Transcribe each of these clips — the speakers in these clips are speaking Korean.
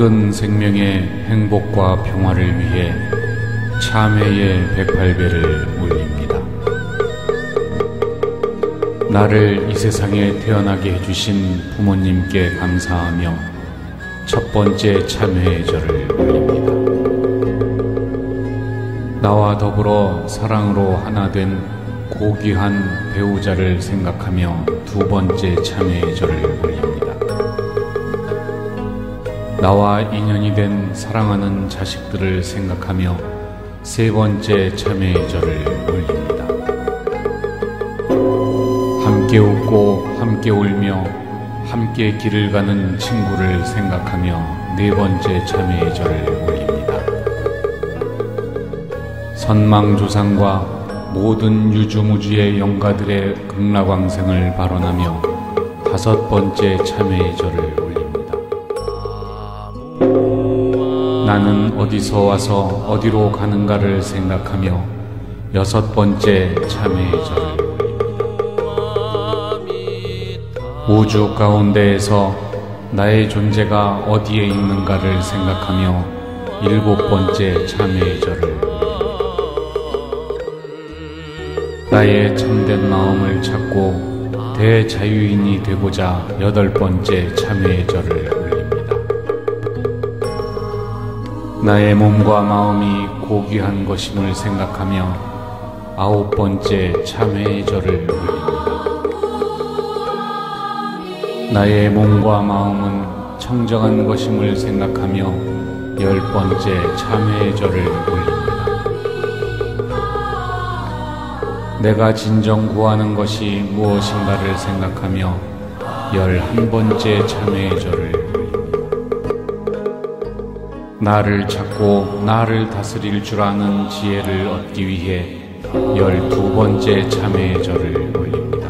모든 생명의 행복과 평화를 위해 참회의 108배를 올립니다. 나를 이 세상에 태어나게 해주신 부모님께 감사하며 첫 번째 참회의 절을 올립니다. 나와 더불어 사랑으로 하나 된 고귀한 배우자를 생각하며 두 번째 참회의 절을 올립니다. 나와 인연이 된 사랑하는 자식들을 생각하며 세 번째 참회의 절을 올립니다. 함께 웃고 함께 울며 함께 길을 가는 친구를 생각하며 네 번째 참회의 절을 올립니다. 선망조상과 모든 유주무주의 영가들의 극락왕생을 발언하며 다섯 번째 참회의 절을 올립니다. 나는 어디서 와서 어디로 가는가를 생각하며 여섯 번째 참회의 절을 올립니다. 우주 가운데에서 나의 존재가 어디에 있는가를 생각하며 일곱 번째 참회의 절을 올립니다. 나의 참된 마음을 찾고 대자유인이 되고자 여덟 번째 참회의 절을 올립니다. 나의 몸과 마음이 고귀한 것임을 생각하며 아홉 번째 참회의 절을 올립니다. 나의 몸과 마음은 청정한 것임을 생각하며 열 번째 참회의 절을 올립니다. 내가 진정 구하는 것이 무엇인가를 생각하며 11번째 참회의 절을 올립니다. 나를 찾고 나를 다스릴 줄 아는 지혜를 얻기 위해 12번째 참회의 절을 올립니다.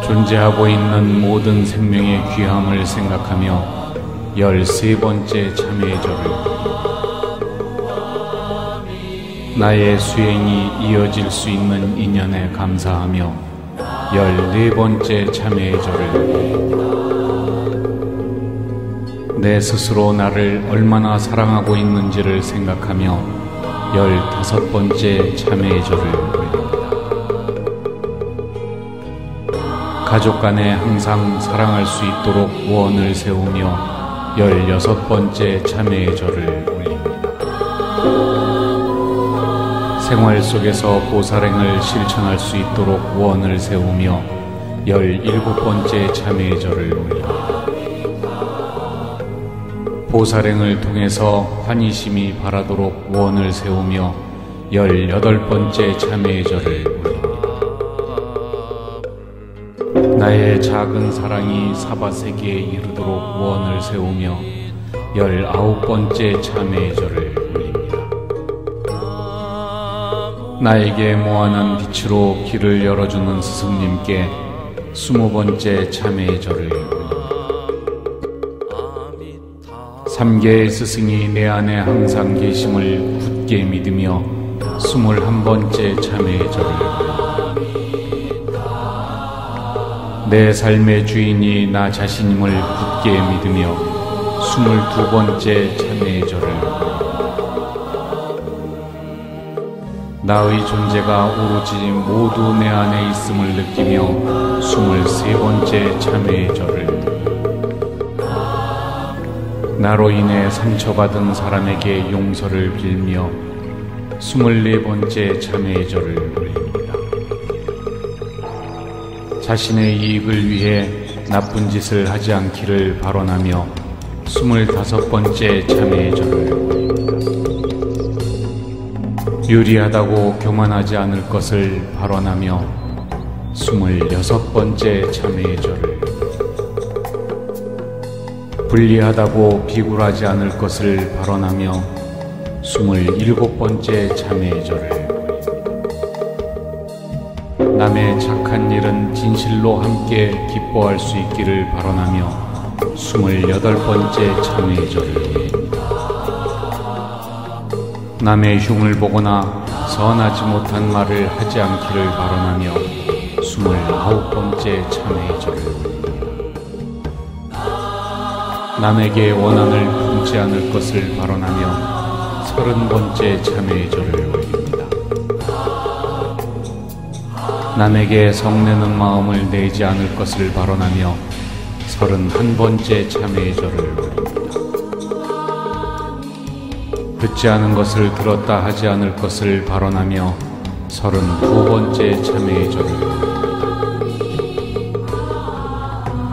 존재하고 있는 모든 생명의 귀함을 생각하며 13번째 참회의 절을 올립니다. 나의 수행이 이어질 수 있는 인연에 감사하며 14번째 참회의 절을 올립니다. 내 스스로 나를 얼마나 사랑하고 있는지를 생각하며 15번째 참회의 절을 올립니다. 가족 간에 항상 사랑할 수 있도록 원을 세우며 16번째 참회의 절을 올립니다. 생활 속에서 보살행을 실천할 수 있도록 원을 세우며 17번째 참회의 절을 올립니다. 보살행을 통해서 환희심이 바라도록 원을 세우며 18번째 참회의 절을 올립니다. 나의 작은 사랑이 사바세계에 이르도록 원을 세우며 19번째 참회의 절을 올립니다. 나에게 무한한 빛으로 길을 열어주는 스승님께 20번째 참회의 절을 올립니다. 3개의 스승이 내 안에 항상 계심을 굳게 믿으며 21번째 참회의 절을 올립니다. 내 삶의 주인이 나 자신임을 굳게 믿으며 22번째 참회의 절을 올립니다. 나의 존재가 오로지 모두 내 안에 있음을 느끼며 23번째 참회의 절을 올립니다. 나로 인해 상처받은 사람에게 용서를 빌며 24번째 참회의 절을 올립니다. 자신의 이익을 위해 나쁜 짓을 하지 않기를 발언하며 25번째 참회의 절을 올립니다. 유리하다고 교만하지 않을 것을 발언하며 26번째 참회의 절을 올립니다. 불리하다고 비굴하지 않을 것을 발언하며 27번째 참회의 절을 올립니다. 남의 착한 일은 진실로 함께 기뻐할 수 있기를 발언하며 28번째 참회의 절을 올립니다. 남의 흉을 보거나 선하지 못한 말을 하지 않기를 발언하며 29번째 참회의 절을 올립니다. 남에게 원한을 품지 않을 것을 발언하며 30번째 참회의 절을 올립니다. 남에게 성내는 마음을 내지 않을 것을 발언하며 31번째 참회의 절을 올립니다. 듣지 않은 것을 들었다 하지 않을 것을 발언하며 32번째 참회의 절을 올립니다.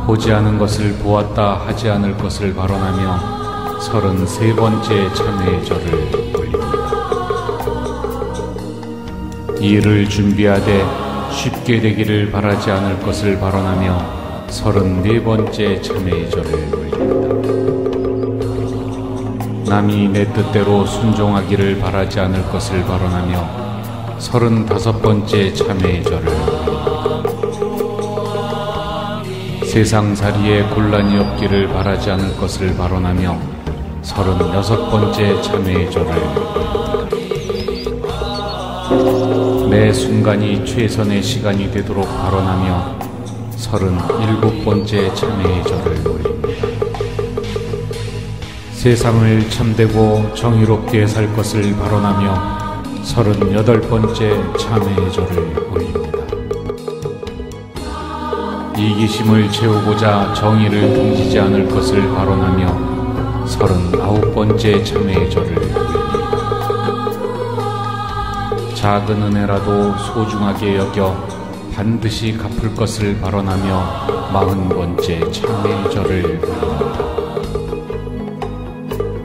보지 않은 것을 보았다 하지 않을 것을 발언하며 33번째 참회의 절을 올립니다. 일을 준비하되 쉽게 되기를 바라지 않을 것을 발언하며 34번째 참회의 절을 올립니다. 남이 내 뜻대로 순종하기를 바라지 않을 것을 발언하며 35번째 참회의 절을 올립니다. 세상살이에 곤란이 없기를 바라지 않을 것을 발언하며 36번째 참회의 절을 올립니다. 매 순간이 최선의 시간이 되도록 발언하며 37번째 참회의 절을 올립니다. 세상을 참되고 정의롭게 살 것을 발언하며 38번째 참회의 절을 올립니다. 이기심을 채우고자 정의를 등지지 않을 것을 발언하며 39번째 참회의 절을 올립니다. 작은 은혜라도 소중하게 여겨 반드시 갚을 것을 발언하며 40번째 참회의 절을 올립니다.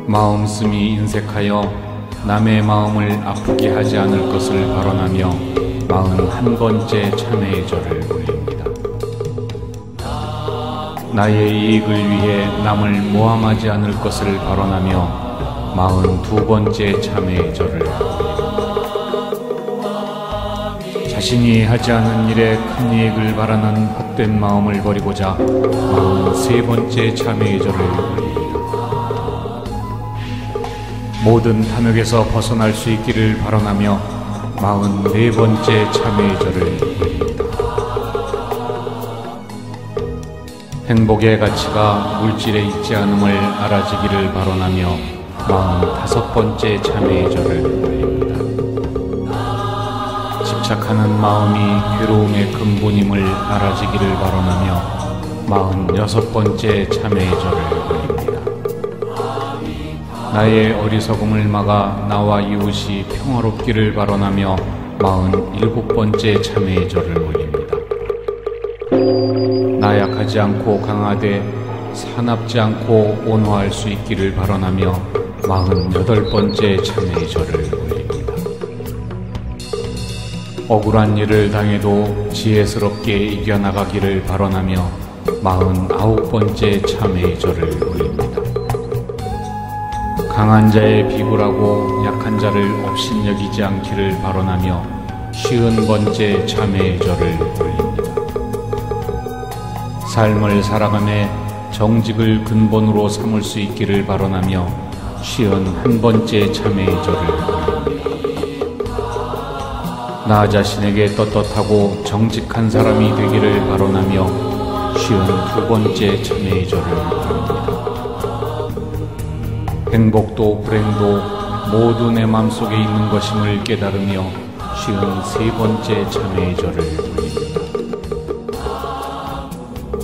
마음씀이 인색하여 남의 마음을 아프게 하지 않을 것을 발언하며 41번째 참회의 절을 올립니다. 나의 이익을 위해 남을 모함하지 않을 것을 발언하며 42번째 참회의 절을 올립니다. 자신이 하지 않은 일에 큰 이익을 바라는 헛된 마음을 버리고자 43번째 참회의 절을 올립니다. 모든 탐욕에서 벗어날 수 있기를 발언하며 44번째 참회의 절을 올립니다. 행복의 가치가 물질에 있지 않음을 알아지기를 발언하며 45번째 참회의 절을 올립니다. 집착하는 마음이 괴로움의 근본임을 알아지기를 발언하며 46번째 참회의 절을 올립니다. 나의 어리석음을 막아 나와 이웃이 평화롭기를 발언하며 47번째 참회의 절을 올립니다. 나약하지 않고 강하되 사납지 않고 온화할 수 있기를 발언하며 48번째 참회의 절을 올립니다. 억울한 일을 당해도 지혜스럽게 이겨나가기를 발언하며 49번째 참회의 절을 올립니다. 강한 자의 비굴하고 약한 자를 업신여기지 않기를 발언하며 50번째 참회의 절을 올립니다. 삶을 살아가며 정직을 근본으로 삼을 수 있기를 발언하며 51번째 참회의 절을 올립니다. 나 자신에게 떳떳하고 정직한 사람이 되기를 발언하며 52번째 참회의 절을 올립니다. 행복도 불행도 모두 내 맘속에 있는 것임을 깨달으며 53번째 참회의 절을 올립니다.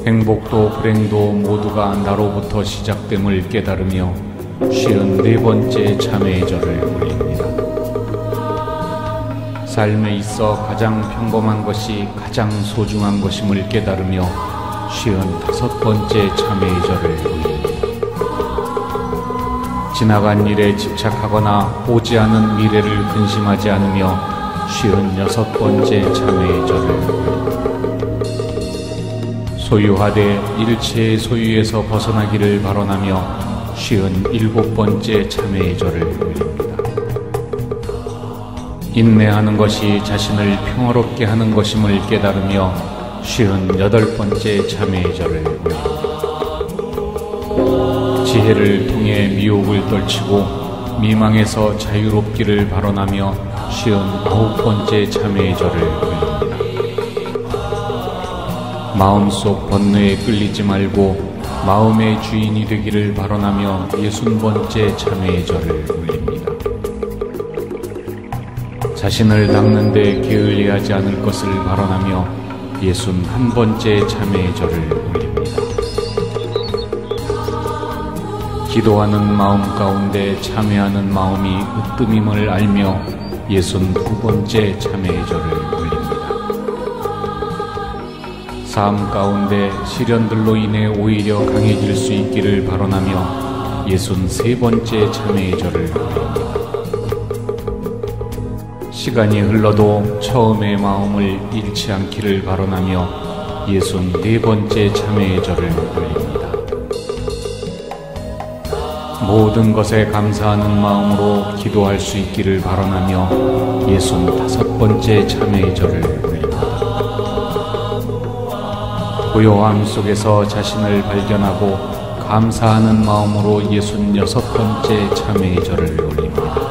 행복도 불행도 모두가 나로부터 시작됨을 깨달으며 54번째 참회의 절을 올립니다. 삶에 있어 가장 평범한 것이 가장 소중한 것임을 깨달으며 55번째 참회의 절을 올립니다. 지나간 일에 집착하거나 오지 않은 미래를 근심하지 않으며 56번째 참회의 절을 올립니다. 소유하되 일체의 소유에서 벗어나기를 발언하며 57번째 참회의 절을 올립니다. 인내하는 것이 자신을 평화롭게 하는 것임을 깨달으며 58번째 참회의 절을 올립니다. 지혜를 통해 미혹을 떨치고 미망에서 자유롭기를 발언하며 59번째 참회의 절을 올립니다. 마음속 번뇌에 끌리지 말고 마음의 주인이 되기를 발언하며 60번째 참회의 절을 올립니다. 자신을 닦는 데 게을리하지 않을 것을 발언하며 61번째 참회의 절을 올립니다. 기도하는 마음 가운데 참회하는 마음이 으뜸임을 알며 62번째 참회의 절을 올립니다. 삶 가운데 시련들로 인해 오히려 강해질 수 있기를 발언하며 63번째 참회의 절을 올립니다. 시간이 흘러도 처음의 마음을 잃지 않기를 발언하며 64번째 참회의 절을 올립니다. 모든 것에 감사하는 마음으로 기도할 수 있기를 발언하며 65번째 참회의 절을 올립니다. 고요함 속에서 자신을 발견하고 감사하는 마음으로 66번째 참회의 절을 올립니다.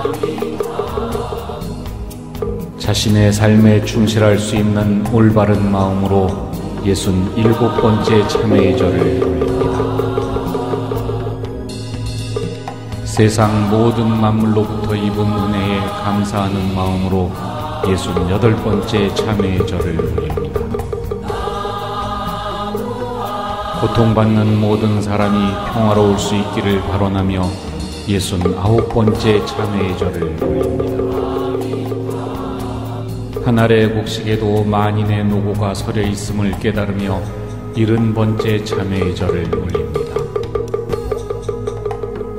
자신의 삶에 충실할 수 있는 올바른 마음으로 67번째 참회의 절을 올립니다. 세상 모든 만물로부터 입은 은혜에 감사하는 마음으로 68번째 참회의 절을 올립니다. 고통받는 모든 사람이 평화로울 수 있기를 발언하며 69번째 참회의 절을 올립니다. 한 알의 곡식에도 만인의 노고가 서려 있음을 깨달으며 70번째 참회의 절을 올립니다.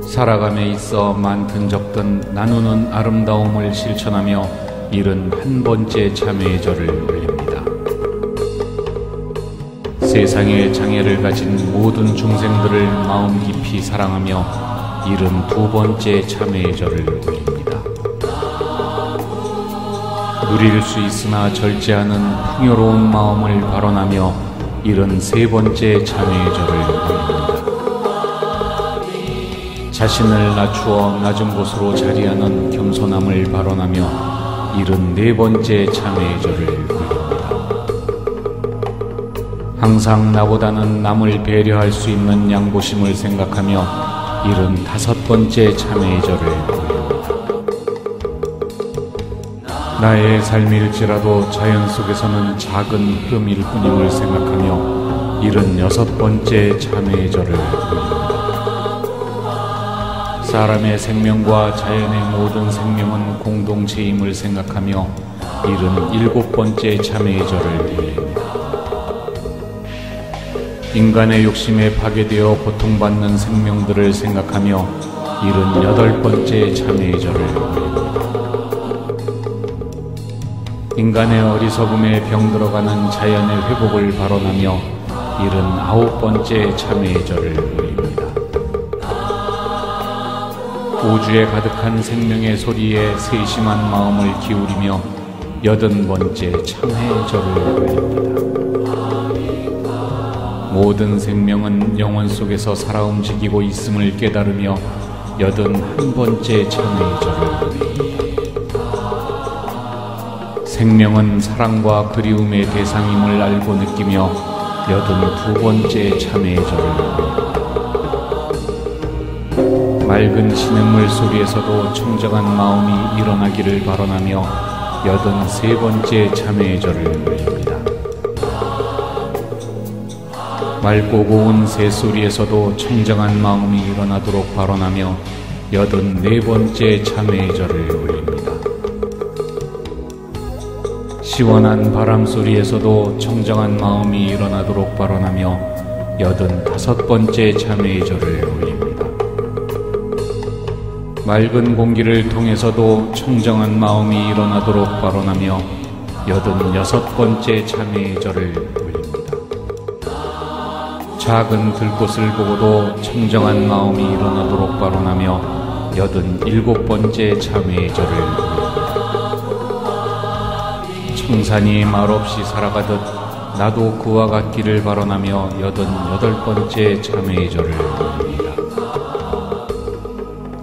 살아감에 있어 많든 적든 나누는 아름다움을 실천하며 71번째 참회의 절을 올립니다. 세상에 장애를 가진 모든 중생들을 마음 깊이 사랑하며 72번째 참회의 절을 올립니다. 누릴 수 있으나 절제하는 풍요로운 마음을 발언하며 73번째 참회의 절을 올립니다. 자신을 낮추어 낮은 곳으로 자리하는 겸손함을 발언하며 74번째 참회의 절을 올립니다. 항상 나보다는 남을 배려할 수 있는 양보심을 생각하며 75번째 참회의 절을 올립니다. 나의 삶일지라도 자연 속에서는 작은 흐름일 뿐임을 생각하며 76번째 참회의 절을 올립니다. 사람의 생명과 자연의 모든 생명은 공동체임을 생각하며 77번째 참회의 절을 올립니다. 인간의 욕심에 파괴되어 고통받는 생명들을 생각하며 78번째 참회의 절을 올립니다. 인간의 어리석음에 병들어가는 자연의 회복을 발언하며 79번째 참회의 절을 올립니다. 우주에 가득한 생명의 소리에 세심한 마음을 기울이며 80번째 참회의 절을 올립니다. 모든 생명은 영혼 속에서 살아 움직이고 있음을 깨달으며 81번째 참회의 절을 올립니다. 생명은 사랑과 그리움의 대상임을 알고 느끼며 82번째 참회의 절을 올립니다. 맑은 시냇물 소리에서도 청정한 마음이 일어나기를 발언하며 83번째 참회의 절을 올립니다. 맑고 고운 새소리에서도 청정한 마음이 일어나도록 발언하며 84번째 참회의 절을 올립니다. 시원한 바람 소리에서도 청정한 마음이 일어나도록 발언하며 85번째 참회의 절을 올립니다. 맑은 공기를 통해서도 청정한 마음이 일어나도록 발언하며 86번째 참회의 절을 올립니다. 작은 들꽃을 보고도 청정한 마음이 일어나도록 발언하며 87번째 참회의 절을 올립니다. 청산이 말없이 살아가듯 나도 그와 같기를 발언하며 88번째 참회의 절을 올립니다.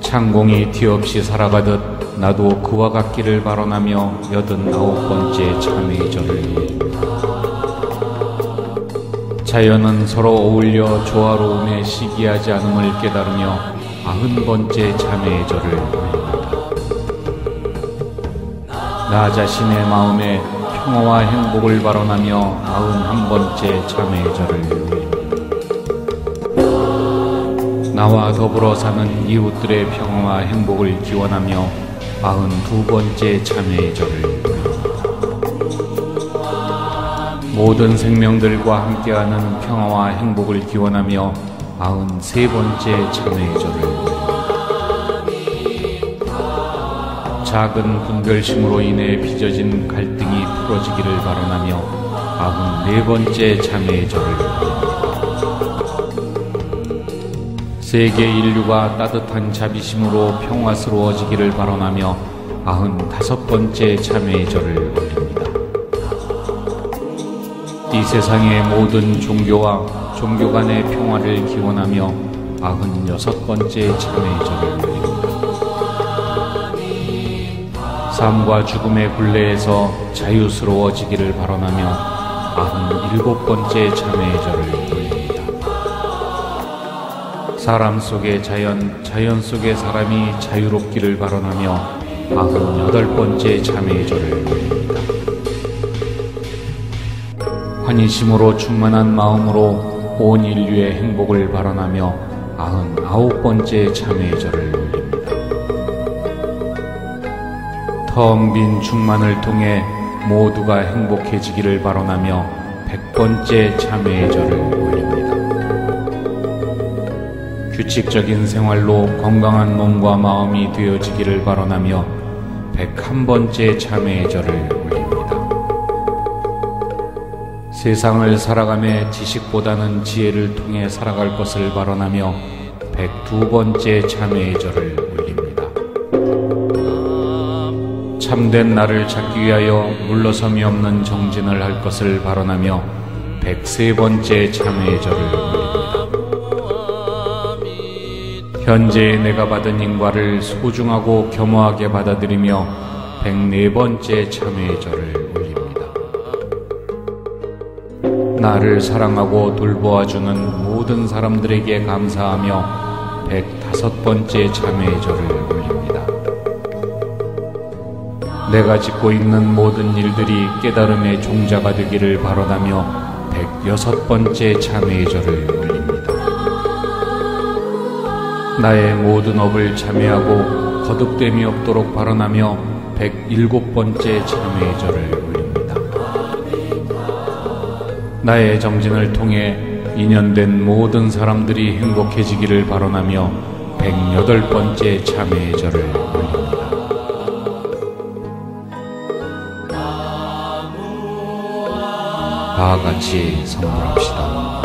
창공이 티 없이 살아가듯 나도 그와 같기를 발언하며 89번째 참회의 절을 올립니다. 자연은 서로 어울려 조화로움에 시기하지 않음을 깨달으며 90번째 참회의 절을 올립니다. 나 자신의 마음에 평화와 행복을 발언하며 91번째 참회의 절을 올립니다. 나와 더불어 사는 이웃들의 평화와 행복을 기원하며 92번째 참회의 절을 올립니다. 모든 생명들과 함께하는 평화와 행복을 기원하며 93번째 참회의 절을 올립니다. 작은 분별심으로 인해 빚어진 갈등이 풀어지기를 바라며 94번째 참회의 절을 올립니다. 세계 인류가 따뜻한 자비심으로 평화스러워지기를 바라며 95번째 참회의 절을 올립니다. 이 세상의 모든 종교와 종교 간의 평화를 기원하며 96번째 참회의 절을 올립니다. 삶과 죽음의 굴레에서 자유스러워지기를 바라며 97번째 참회의 절을 올립니다. 사람 속의 자연, 자연 속의 사람이 자유롭기를 바라며 98번째 참회의 절을 올립니다. 환희심으로 충만한 마음으로 온 인류의 행복을 바라며 99번째 참회의 절을 올립니다. 텅 빈 충만을 통해 모두가 행복해지기를 바라며 100번째 참회의 절을 올립니다. 규칙적인 생활로 건강한 몸과 마음이 되어지기를 바라며 101번째 참회의 절을 올립니다. 세상을 살아가며 지식보다는 지혜를 통해 살아갈 것을 바라며 102번째 참회의 절을 올립니다. 참된 나를 찾기 위하여 물러섬이 없는 정진을 할 것을 바라며 103번째 참회의 절을 올립니다. 현재 내가 받은 인과를 소중하고 겸허하게 받아들이며 104번째 참회의 절을 올립니다. 나를 사랑하고 돌보아주는 모든 사람들에게 감사하며 105번째 참회의 절을 올립니다. 내가 짓고 있는 모든 일들이 깨달음의 종자가 되기를 바라며 106번째 참회의 절을 올립니다. 나의 모든 업을 참회하고 거듭됨이 없도록 바라며 107번째 참회의 절을 올립니다. 나의 정진을 통해 인연된 모든 사람들이 행복해지기를 바라며 108번째 참회의 절을 올립니다. 다 같이 선물합시다.